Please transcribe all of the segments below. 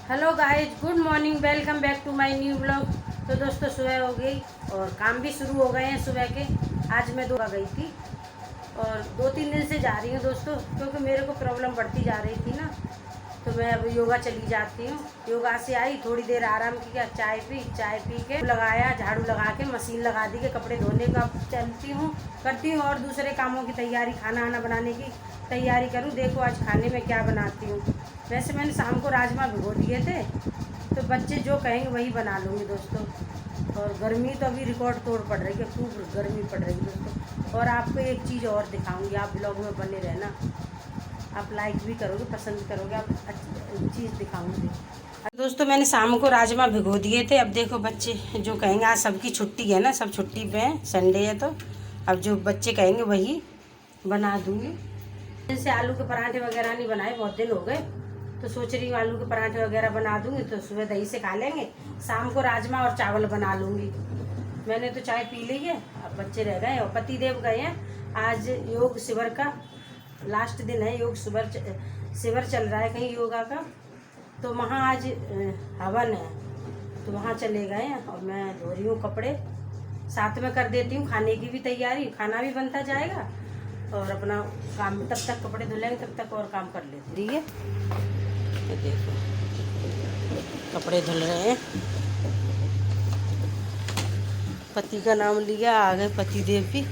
Hello guys, good morning, welcome back to my new blog. तो दोस्तों सुबह हो गई और काम भी शुरू हो गए हैं सुबह के। आज मैं दो गई थी और 2-3 दिन से जा रही हूँ दोस्तों, क्योंकि मेरे को प्रॉब्लम बढ़ती जा रही थी ना, तो मैं अब योगा चली जाती हूँ। योगा से आई, थोड़ी देर आराम किया, चाय पी के लगाया, झाड़ू लगा के मशीन लगा दी के कपड़े धोने का चलती हूँ, करती हूँ और दूसरे कामों की तैयारी, खाना वाना बनाने की तैयारी करूँ। देखो आज खाने में क्या बनाती हूँ। वैसे मैंने शाम को राजमा भिगो दिए थे, तो बच्चे जो कहेंगे वही बना लूँगी दोस्तों। और गर्मी तो अभी रिकॉर्ड तोड़ पड़ रही है, खूब गर्मी पड़ रही है दोस्तों। और आपको एक चीज़ और दिखाऊंगी, आप ब्लॉग में बने रहना, आप लाइक भी करोगे, पसंद करोगे, आप अच्छी चीज़ दिखाऊंगी दोस्तों। मैंने शाम को राजमा भिगो दिए थे। अब देखो बच्चे जो कहेंगे, आज सबकी छुट्टी है ना, सब छुट्टी पे हैं, संडे है, तो अब जो बच्चे कहेंगे वही बना दूँगी। जैसे आलू के पराठे वगैरह नहीं बनाए, बहुत दिन हो गए, तो सोच रही हूँ आलू के पराठे वगैरह बना दूँगी, तो सुबह दही से खा लेंगे, शाम को राजमा और चावल बना लूँगी। मैंने तो चाय पी ली है, अब बच्चे रह गए और पति देव गए हैं। आज योग शिविर का लास्ट दिन है, योग शिविर चल रहा है कहीं योगा का, तो वहाँ आज हवन है, तो वहाँ चले गए हैं। और मैं धो रही हूँ कपड़े, साथ में कर देती हूँ खाने की भी तैयारी, खाना भी बनता जाएगा और अपना काम, तब तक कपड़े धुलेंगे तब तक और काम कर लेते। ठीक है, ये देखो कपड़े धुल रहे हैं, पति का नाम लिया, आ गए पति देव भी।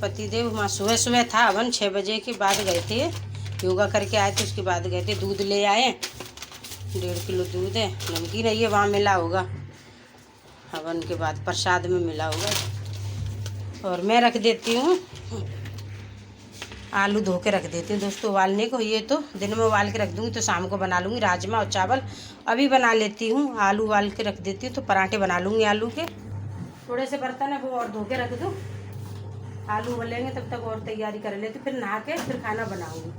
पति देव वहाँ सुबह सुबह था हवन, 6 बजे के बाद गए थे, योगा करके आए थे, उसके बाद गए थे, दूध ले आए, 1.5 किलो दूध है, नमकीन है, ये वहाँ मिला होगा हवन के बाद, प्रसाद में मिला होगा। और मैं रख देती हूँ आलू, धो के रख देती हूँ दोस्तों उबालने को। ये तो दिन में उबाल के रख दूँगी, तो शाम को बना लूँगी राजमा और चावल। अभी बना लेती हूँ, आलू उबाल के रख देती हूँ, तो पराठे बना लूँगी आलू के। थोड़े से बर्तन है वो और धो के रख दूँ, आलू उबलेंगे तब तक और तैयारी कर लेती, फिर नहा के फिर खाना बनाऊँगी।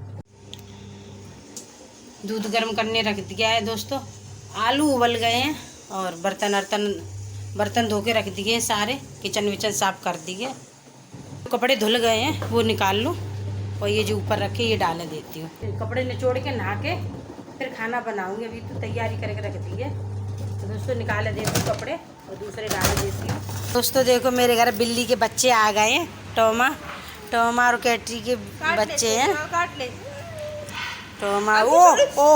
दूध गर्म करने रख दिया है दोस्तों, आलू उबल गए हैं और बर्तन धो के रख दिए, सारे किचन विचन साफ कर दिए, कपड़े धुल गए हैं वो निकाल लूँ, और ये जो ऊपर रखे ये डाल देती हूँ। कपड़े निचोड़ के नहा के फिर खाना बनाऊंगी, अभी तो तैयारी करके रख दी है, तो दोस्तों निकाल देती हूँ कपड़े और दूसरे डाल देती हूँ। दोस्तों देखो मेरे घर बिल्ली के बच्चे आ गए हैं, टोमा और कैटरी के बच्चे हैं। टोमा ओ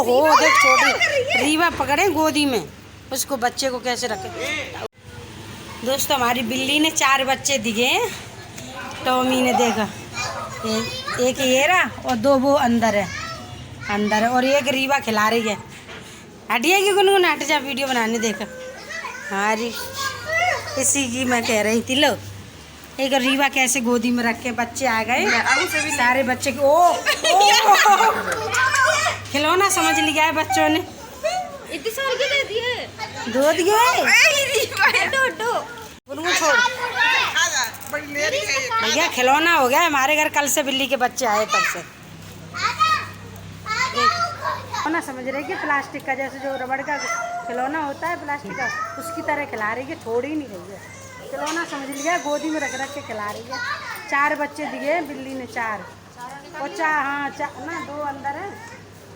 हो देख, छोटी रीवा पकड़े गोदी में, उसको बच्चे को कैसे रखे। दोस्तों हमारी बिल्ली ने 4 बच्चे दिए हैं, टॉमी ने देखा, एक ये रहा और 2 वो अंदर है और एक रीवा खिला रही है। हटिया की गुनगुन, हट जा, वीडियो बनाने देखा। हाँ री, इसी की मैं कह रही थी। लो एक रीवा कैसे गोदी में रख के बच्चे आ गए, सारे बच्चे को ओ खिलौना समझ लिया है बच्चों ने। इतने साल के दे दिए, दो दिए छोड़ भैया, खिलौना हो गया हमारे घर, कल से बिल्ली के बच्चे आए तब से। खिलौना समझ रही है, प्लास्टिक का, जैसे जो रबड़ का खिलौना होता है प्लास्टिक का, उसकी तरह खिला रही है, छोड़ ही नहीं रही है, खिलौना समझ लिया, गोदी में रख के खिला रही है। 4 बच्चे दिए बिल्ली ने, 4 और 4, हाँ 4 ना, 2 अंदर है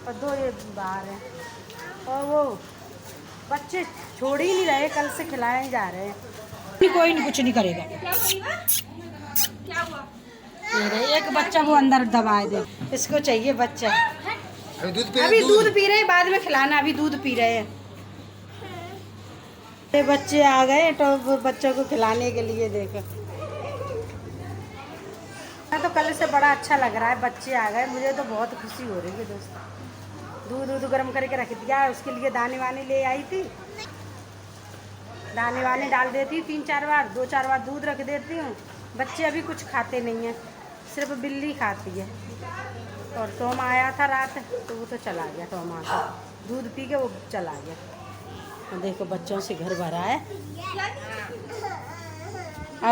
और 2 ये बाहर है, और वो बच्चे छोड़ ही नहीं रहे, कल से खिलाए जा रहे हैं। कोई नहीं, कुछ नहीं करेगा। क्या हुआ? एक बच्चा वो अंदर दबाए दे, इसको चाहिए बच्चा। अभी दूध पी रहे हैं, बाद में खिलाना, अभी दूध पी रहे हैं। ये बच्चे आ गए तो बच्चों को खिलाने के लिए देखो, तो कल से बड़ा अच्छा लग रहा है, बच्चे आ गए, मुझे तो बहुत खुशी हो रही है दोस्तों। दूध गर्म करके रख दिया, उसके लिए दाने वाने ले आई थी, दाने वाने डाल देती हूँ 3-4 बार, 2-4 बार दूध रख देती हूँ। बच्चे अभी कुछ खाते नहीं हैं, सिर्फ बिल्ली खाती है। और टॉम आया था रात, तो वो तो चला गया, टॉम आया दूध पी के वो चला गया। तो देखो बच्चों से घर भरा है।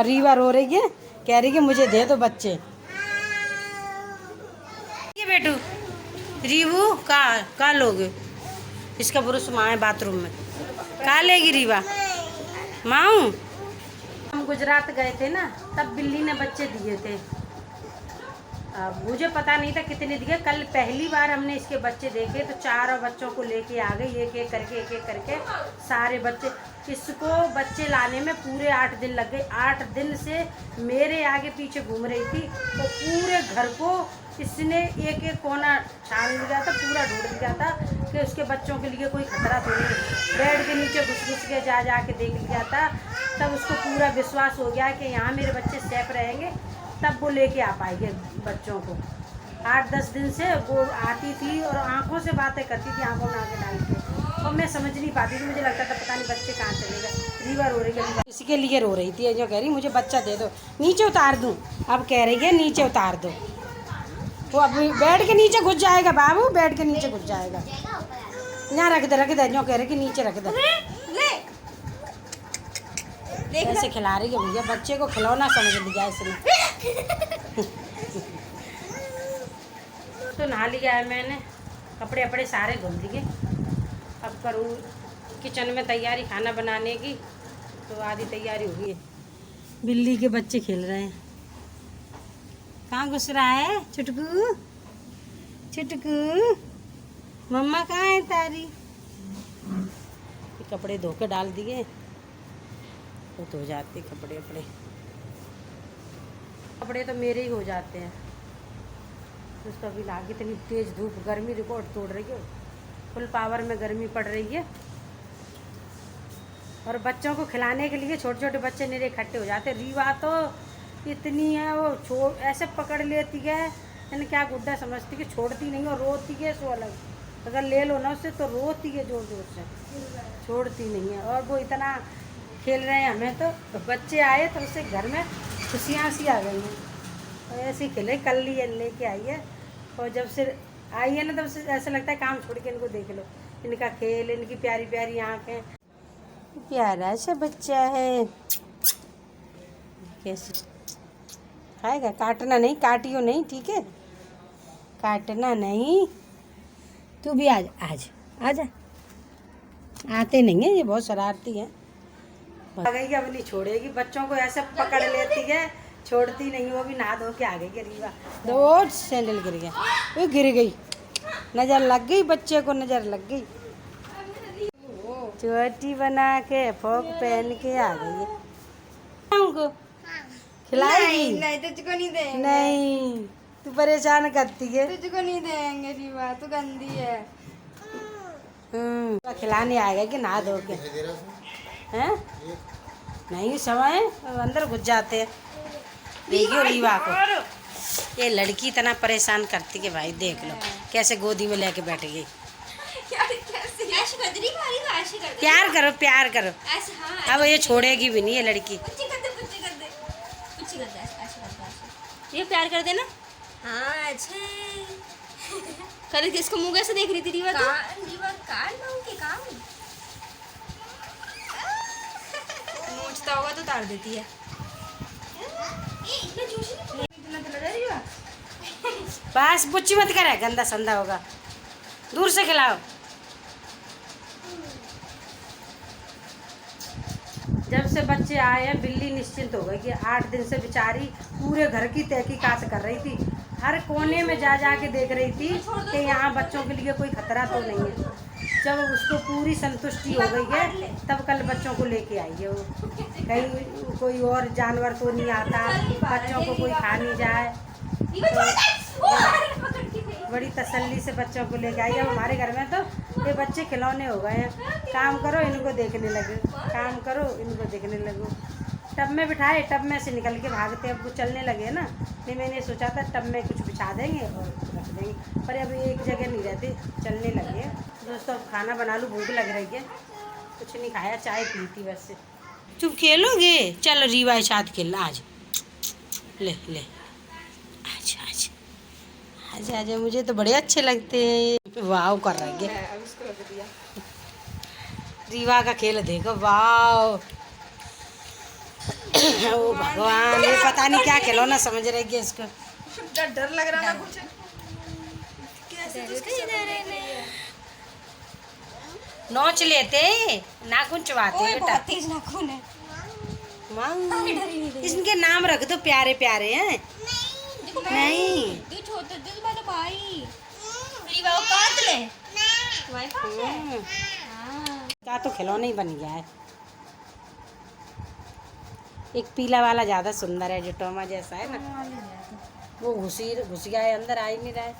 रीवा रो रही है, कह रही है मुझे दे दो बच्चे। ये बेटू रीवू का लोगे, इसका पुरुष माँ है बाथरूम में, कहाँ लेगी रीवा माँ। हम गुजरात गए थे ना, तब बिल्ली ने बच्चे दिए थे, मुझे पता नहीं था कितने दिए। कल पहली बार हमने इसके बच्चे देखे तो 4 बच्चों को लेके आ गई, एक एक करके सारे बच्चे। इसको बच्चे लाने में पूरे 8 दिन लग गए। 8 दिन से मेरे आगे पीछे घूम रही थी, तो पूरे घर को इसने एक एक कोना छान लिया था, पूरा ढूंढ लिया था कि उसके बच्चों के लिए कोई खतरा तो नहीं। बेड के नीचे घुस के जा के देख लिया था। तब उसको पूरा विश्वास हो गया कि यहाँ मेरे बच्चे सेफ रहेंगे, तब वो लेके आ पाएंगे बच्चों को। 8-10 दिन से वो आती थी और आंखों से बातें करती थी, आंखों में आंखें डाल के, और मैं समझ नहीं पाती थी। मुझे लगता था पता नहीं बच्चे कहाँ चलेगा। रीवा रो रही है, इसी के लिए रो रही थी, जो कह रही मुझे बच्चा दे दो, नीचे उतार दूँ। अब कह रही है नीचे उतार दो। वो अब बेड के नीचे घुस जाएगा बाबू, बेड के नीचे घुस जाएगा। यहाँ रख दे, जो कह रहे कि नीचे रख दे। ऐसे खिला रही है भैया, बच्चे को खिलौना समझ लिया इसने। तो नहा लिया है मैंने, कपड़े अपड़े सारे धुल दिए। अब करूँ किचन में तैयारी खाना बनाने की, तो आधी तैयारी हो गई है। बिल्ली के बच्चे खेल रहे हैं। कहाँ घुस रहा है छुटकू? छुटकू मम्मा कहाँ है तारी? कपड़े धो के डाल दिए तो धो जाते कपड़े तो मेरे ही हो जाते हैं। उसका भी लाग इतनी तेज धूप, गर्मी रिकॉर्ड तोड़ रही है। फुल पावर में गर्मी पड़ रही है। और बच्चों को खिलाने के लिए छोटे छोटे बच्चे मेरे इकट्ठे हो जाते। रीवा तो इतनी है, वो ऐसे पकड़ लेती है, यानी क्या गुड्डा समझती कि छोड़ती नहीं, और रोती है सो अलग। अगर ले लो ना उससे तो रोती है ज़ोर ज़ोर से, छोड़ती नहीं है। और वो इतना खेल रहे हैं हमें तो बच्चे आए तो उससे घर में खुशियाँ सी आ गई हैं। और ऐसे खेले, कल लेके आई है, और जब से आई है ना तब से ऐसा लगता है काम छोड़ के इनको देख लो। इनका खेल, इनकी प्यारी प्यारी आँखें, प्यारा सा बच्चा है। कैसे खाएगा? काटना नहीं, काटियो नहीं, ठीक है? काटना नहीं। तू भी आज आजा। आते नहीं है, ये बहुत शरारती है। आ गई, अब नहीं छोड़ेगी। बच्चों को ऐसे पकड़ लेती है, छोड़ती नहीं। वो भी नहा धो के आ गई। रीवा दो सैंडल गिर गया, वो गिर गई, नज़र लग गई, बच्चे को नज़र लग गई। चोटी बना के फ्रॉक पहन के आ गई है। हमको खिलाएगी? नहीं तुझको नहीं देंगे। नहीं, तू परेशान करती है। तुझको नहीं देंगे रीवा, तू गंदी है। खिलाने आएगा कि नहा धो के? हैं? नहीं, समय अंदर घुस जाते हैं। देखियो रीवा को, ये लड़की इतना परेशान करती है भाई। देख लो कैसे गोदी में लेके बैठ गई। प्यार करो। अब ये छोड़ेगी भी नहीं, ये लड़की। ये प्यार कर देना। हाँ अच्छे कर थी, इसको मुँह कैसे देख रही थी रीवा? नोचता होगा तो उतार देती है। बस बुच्ची मत करे, गंदा संदा होगा, दूर से खिलाओ। जब से बच्चे आए हैं बिल्ली निश्चिंत हो गई कि 8 दिन से बेचारी पूरे घर की तहकीकात कर रही थी। हर कोने में जा के देख रही थी कि यहाँ बच्चों के लिए कोई खतरा तो नहीं है। जब उसको पूरी संतुष्टि हो गई है तब कल बच्चों को लेके आई है। वो कहीं कोई और जानवर तो नहीं आता, बच्चों को कोई खा नहीं जाए, तो बड़ी तसल्ली से बच्चों को लेके आई। अब हमारे घर में तो ये बच्चे खिलौने हो गए हैं। काम करो इनको देखने लगे, काम करो इनको देखने लगो। टब में बिठाए, टब में से निकल के भागते। अब वो चलने लगे ना, नहीं मैंने सोचा था टब में कुछ बिछा देंगे और रख देंगे, पर अभी एक जगह नहीं रहते, चलने लगे। दोस्तों अब खाना बना लूँ, भूख लग रही है। कुछ नहीं खाया, चाय पी थी बस। चुप खेलोगे? चलो रीवा के साथ खेलना आज। ले आजा, मुझे तो बड़े अच्छे लगते हैं। वाव कर रही है रीवा का खेल, देखो वाव। ओ भगवान, ये पता नहीं क्या खिलौना समझ रही है इसको। डर लग रहा ना कुछ। नोच लेते, नाखून चबाते बेटा। बहुत तेज नाखून है। इसके नाम रख दो, प्यारे प्यारे हैं। नहीं तू छोटा दिल वाला भाई रीवा को काट ले तुम्हारे पास है हाँ क्या तो खिलौना ही बन गया है। एक पीला वाला ज़्यादा सुंदर है जो टोमा जैसा है ना, वो घुस गया है अंदर, आ ही नहीं रहा है।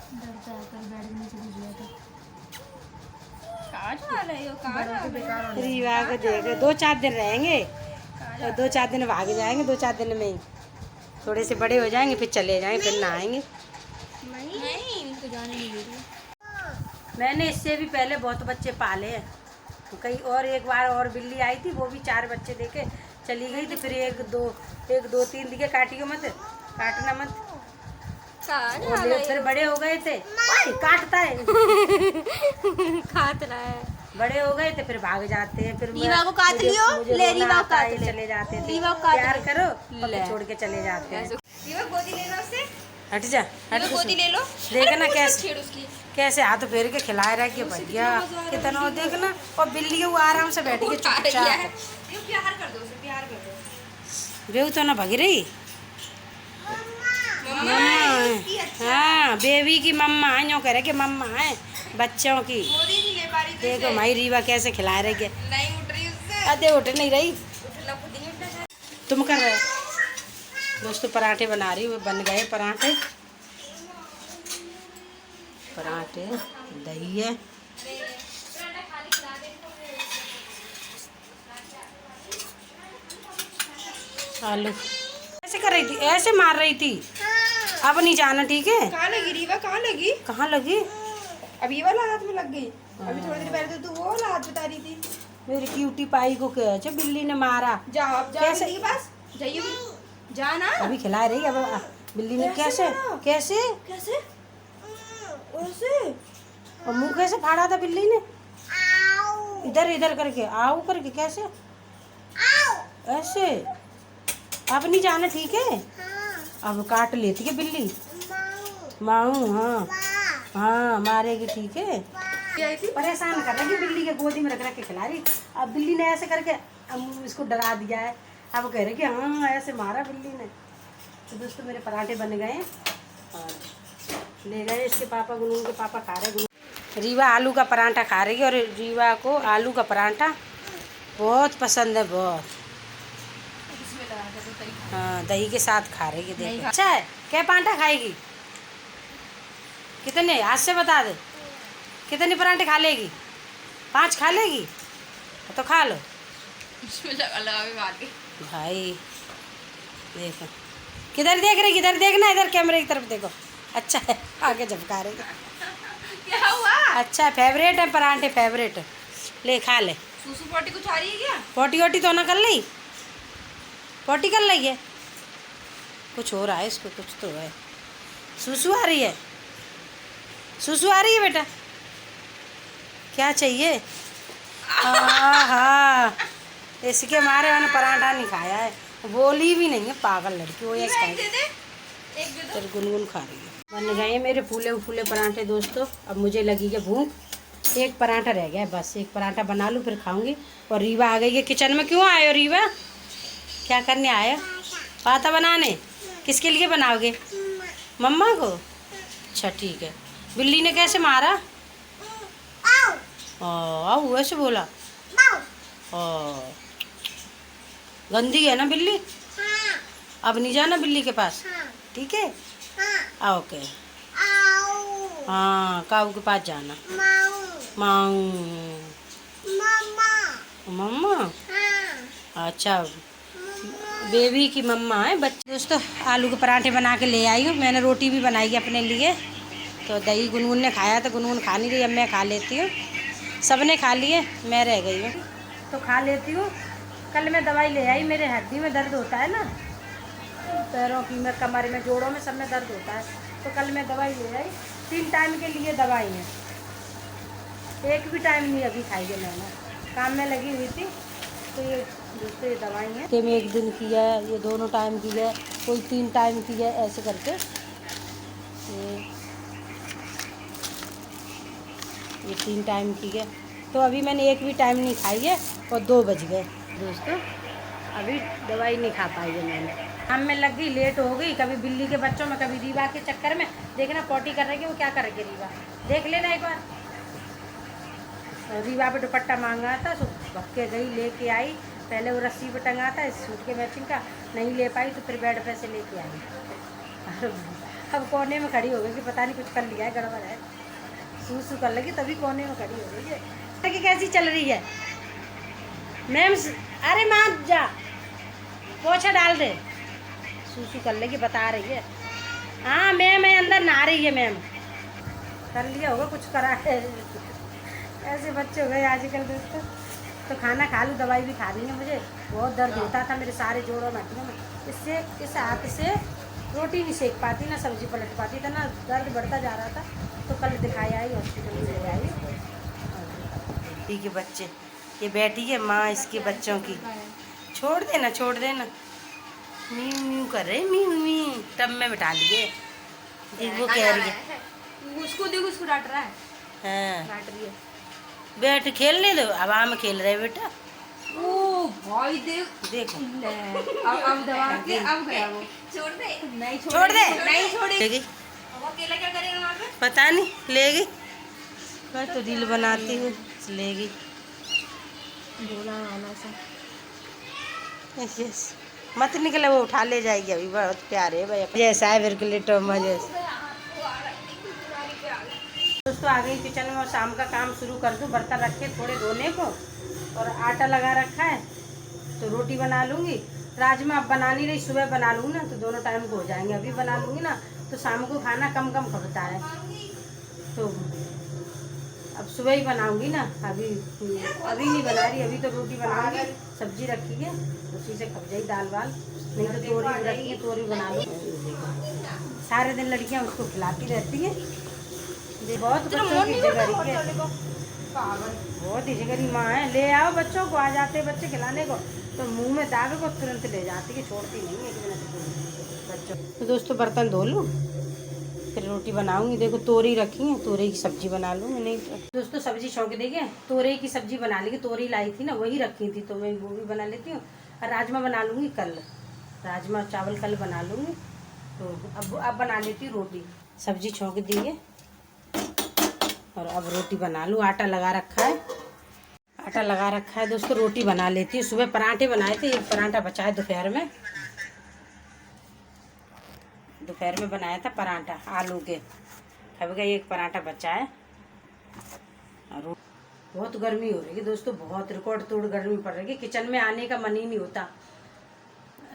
रीवा को देख 2-4 दिन रहेंगे और 2-4 दिन भाग जाएंगे, 2-4 दिन में ही थोड़े से बड़े हो जाएंगे, फिर चले जाएंगे, फिर ना आएंगे। नहीं उनको जाने नहीं दे रही। मैंने इससे भी पहले बहुत बच्चे पाले हैं कई, और एक बार और बिल्ली आई थी, वो भी 4 बच्चे देके चली गई थी। फिर 1-2-3 दिखे, काटियो मत, काटना मत। और फिर बड़े हो गए थे, काटता है खात रहा है, बड़े हो गए थे फिर भाग जाते हैं। फिर रीवा को काट लियो, ले रीवा को काट ले, चले जाते थे, रीवा को काट प्यार ले। करो और फिर छोड़ के चले जाते हैं। रीवा गोदी ले लो उससे, हट जा, हट रीवा गोदी ले लो। देखना कैसे छेड़ उसकी कैसे हाथ फेर के खिलाए रह के भैया कितना हो देखना। और बिल्ली वो आराम से बैठी के चुपचाप, प्यार कर दो उसे, प्यार कर दो। बेहू तो ना भगी रही। मम्मा इसकी अच्छा हाँ बेबी की मम्मा है, यूँ कह रहे कि मम्मा है बच्चों की। गोदी नहीं ले पा रही तो देखो भाई रीवा कैसे खिला रहे के, नहीं उठ रही उससे, अरे उठ नहीं रही। उठना खुद नहीं उठना है। तुम कर रहे दोस्तों पराठे बना रही हूँ, बन गए पराठे, पराठे दही है। आलू ऐसे कर रही थी, ऐसे मार रही थी। अब नहीं जाना, ठीक है। कहाँ लगी रीवा, कहाँ लगी? कहाँ लगी? अब ये वाला हाथ में लग गई। अभी थोड़ी देर पहले तो तू वो वाला हाथ बता रही थी। मेरी क्यूटी पाई को क्या है, बिल्ली ने मारा। जाओ अब जाओ कैसे? बिल्ली के पास जाइए, जा ना। अभी खिला रही अब बिल्ली ने। कैसे कैसे कैसे ऐसे और मुंह कैसे फाड़ा था बिल्ली ने? इधर इधर करके, आओ करके, कैसे ऐसे? अब नहीं जाना, ठीक है। अब काट लेती है बिल्ली, माऊ। हाँ हाँ मारेगी, ठीक है। परेशान कर रही बिल्ली के गोदी में रख के खिला रही। अब बिल्ली ने ऐसे करके इसको डरा दिया है। अब कह रहे कि हाँ ऐसे मारा बिल्ली ने। तो दोस्तों मेरे पराठे बन गए और ले गए इसके पापा, गुनगुन के पापा खा रहे। रीवा आलू का पराठा खा रही है और रीवा को आलू का पराठा बहुत पसंद है, बहुत। हाँ दही के साथ खा रही है, देखो। अच्छा है, क्या पराठा खाएगी? कितने आज से बता दे, कितने पराठे खा लेगी? 5 खा लेगी तो खा लो भाई। देखो किधर देख रही, किधर देखना, इधर कैमरे की तरफ देखो। अच्छा है, आगे झपका रही। क्या हुआ? अच्छा फेवरेट है पराठे, फेवरेट। ले खा ले। सूसू पोटी कुछ आ रही है क्या? पोटी वोटी तो ना कर ली, पोटी कर ली है, कुछ हो रहा है इसको, कुछ तो है। सुसु आ रही है, सुसु आ रही है बेटा, क्या चाहिए? हाँ इसके मारे मैंने पराठा नहीं खाया है, बोली भी नहीं है, पागल लड़की वो। फिर गुनगुन खा रही है। बन गए मेरे फूले फूले पराठे दोस्तों। अब मुझे लगी है भूख, एक पराठा रह गया है, बस एक पराठा बना लूँ फिर खाऊंगी। और रीवा आ गई है किचन में। क्यों आए हो रीवा, क्या करने आए हो? पाता बनाने? किसके लिए बनाओगे? मम्मा को? अच्छा ठीक है। बिल्ली ने कैसे मारा? आओ वैसे बोला। गंदी है ना बिल्ली, अब नहीं जाना बिल्ली के पास, ठीक है। ओके हाँ काऊ के पास जाना। माऊ मम्मा, अच्छा बेबी की मम्मा है बच्चे। दोस्तों आलू के पराठे बना के ले आई हूँ, मैंने रोटी भी बनाई है अपने लिए। तो दही गुनगुन ने खाया था, गुनगुन खा नहीं रही, अब मैं खा लेती हूँ। सबने खा लिए, मैं रह गई हूँ तो खा लेती हूँ। कल मैं दवाई ले आई, मेरे हड्डी में दर्द होता है ना, पैरों की में, कमर में, जोड़ों में, सब में दर्द होता है। तो कल मैं दवाई ले आई, 3 टाइम के लिए दवाई है, एक भी टाइम नहीं अभी खाई है मैंने, काम में लगी हुई थी। तो ये दोस्तों ये दवाई है कि मैं 1 दिन की है, ये दोनों टाइम की है, कोई 3 टाइम की है, ऐसे करके ये 3 टाइम की है। तो अभी मैंने एक भी टाइम नहीं खाई है और 2 बज गए दोस्तों, अभी दवाई नहीं खा पाई है मैंने। काम में लग गई, लेट हो गई, कभी बिल्ली के बच्चों में, कभी रीवा के चक्कर में। देखना पॉटी कर रही है वो क्या कर रही है रीवा, देख लेना एक बार। रीवा पे दुपट्टा मांगा था, तो भक्के गई लेके आई। पहले वो रस्सी पे टंगा था इस सूट के मैचिंग का, नहीं ले पाई तो फिर बेड पे से लेके आई। अब कोने में खड़ी हो गई कि पता नहीं कुछ कर लिया है, गड़बड़ है। सू कर लगी तभी कोने में खड़ी हो गई है। कि कैसी चल रही है मैम? अरे माँ जा पोछा डाल दे। सूसू कर लेगी बता रही है। हाँ मैम है अंदर नहा रही है मैम। कर लिया होगा कुछ करा है। ऐसे बच्चे हो गए आजकल दोस्तों। तो खाना खा लूँ, दवाई भी खानी है मुझे। बहुत दर्द होता था मेरे सारे जोड़ों में हड्डियों में। इससे इस हाथ से रोटी नहीं सेक पाती, ना सब्जी पलट पाती था, ना दर्द बढ़ता जा रहा था। तो कल दिखाई आई, हॉस्पिटल में ले आई। ठीक है बच्चे, ये बैठी है माँ इसके बच्चों की। छोड़ देना छोड़ देना। मीऊ मीऊ कर रहे, मीऊ मीऊ। टब में बिठा लिए। वो कह रही है उसको देखो, उसको डांट रहा है। हाँ डांट रही है। बैठ खेलने दो, हवा में खेल रहे बेटा। ओ भाई देख देखो अब दबा के अब गया वो। छोड़ दे। नहीं छोड़ दे। नहीं छोड़ेगी। लेगी वो अकेला क्या करेगा वहाँ पे? पता नहीं, लेगी। मैं तो रील बनाती हूँ, लेगी। बोला वाला सा। यस मत निकले, वो उठा ले जाएगी। अभी बहुत प्यारे है भैया, जैसा है विरकुलेटो मजे। दोस्तों आ गई किचन में और शाम का काम शुरू कर दूँ। बर्तन रखे थोड़े धोने को और आटा लगा रखा है, तो रोटी बना लूँगी। राजमा अब बना नहीं रही, सुबह बना लूँगी ना तो दोनों टाइम को हो जाएंगे। अभी बना लूँगी ना तो शाम को खाना कम कम खपता है, तो अब सुबह ही बनाऊँगी ना। अभी नहीं बना रही, अभी तो रोटी बनाऊँगी। सब्जी रखी है उसी से खप जाई दाल वाल, नहीं तो तोरी रखी है, तोरी बना लूँ। सारे दिन लड़कियाँ उसको खिलाती रहती हैं। बहुत बच्चों की जगह है, बहुत ही जगह माँ है। ले आओ बच्चों को, आ जाते हैं बच्चे खिलाने को तो मुंह में दावे को तुरंत ले जाती है, छोड़ती नहीं है एक मिनट बच्चों। तो दोस्तों बर्तन धो लूँ फिर रोटी बनाऊंगी। देखो तोरी रखी है, तोरी की सब्जी बना लूँगी। नहीं तो दोस्तों सब्जी छौंक देंगे, तोरी की सब्जी बना लेंगे। तोरी लाई थी ना वही रखी थी, तो मैं वो भी बना लेती हूँ। और राजमा बना लूँगी कल, राजमा चावल कल बना लूँगी। तो अब बना लेती हूँ रोटी। सब्जी छौंक दी है और अब रोटी बना लूँ। आटा लगा रखा है, आटा लगा रखा है दोस्तों। रोटी बना लेती हूँ। सुबह पराठे बनाए थे, एक पराठा बचा है दोपहर में। दोपहर में बनाया था पराठा आलू के, अब गया एक पराठा बचा है। और बहुत गर्मी हो रही है दोस्तों, बहुत रिकॉर्ड तोड़ गर्मी पड़ रही है। किचन में आने का मन ही नहीं होता,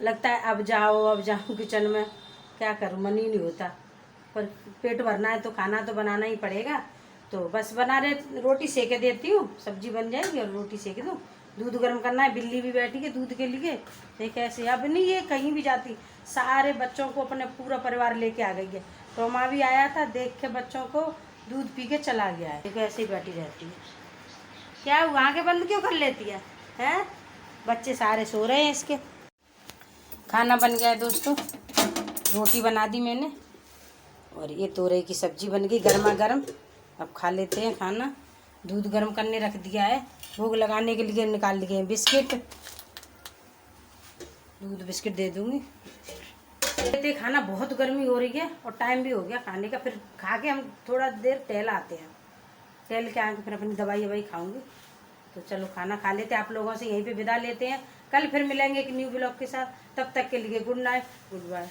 लगता है अब जाओ किचन में, क्या करूँ मन ही नहीं होता। पर पेट भरना है तो खाना तो बनाना ही पड़ेगा। तो बस बना रहे, रोटी सेके देती हूँ, सब्जी बन जाएगी और रोटी सेक दूँ। दूध गर्म करना है, बिल्ली भी बैठी है दूध के लिए। देख ऐसे अब नहीं ये कहीं भी जाती, सारे बच्चों को अपने पूरा परिवार लेके आ गई है। रोमा भी आया था, देख के बच्चों को दूध पी के चला गया है। देखो ऐसे ही बैठी रहती है। क्या हुआ, आँखें बंद क्यों कर लेती है? हैं बच्चे सारे सो रहे हैं इसके। खाना बन गया है दोस्तों, रोटी बना दी मैंने और ये तोरई की सब्जी बन गई गर्मा गर्म। अब खा लेते हैं खाना। दूध गर्म करने रख दिया है, भोग लगाने के लिए निकाल लिए बिस्किट। दूध बिस्किट दे दूँगी। लेते खाना, बहुत गर्मी हो रही है और टाइम भी हो गया खाने का। फिर खा के हम थोड़ा देर टहल आते हैं, टहल के आके फिर अपनी दवाई ववाई खाऊंगी। तो चलो खाना खा लेते हैं, आप लोगों से यहीं पे विदा लेते हैं। कल फिर मिलेंगे एक न्यू ब्लॉग के साथ, तब तक के लिए गुड नाइट, गुड बाय।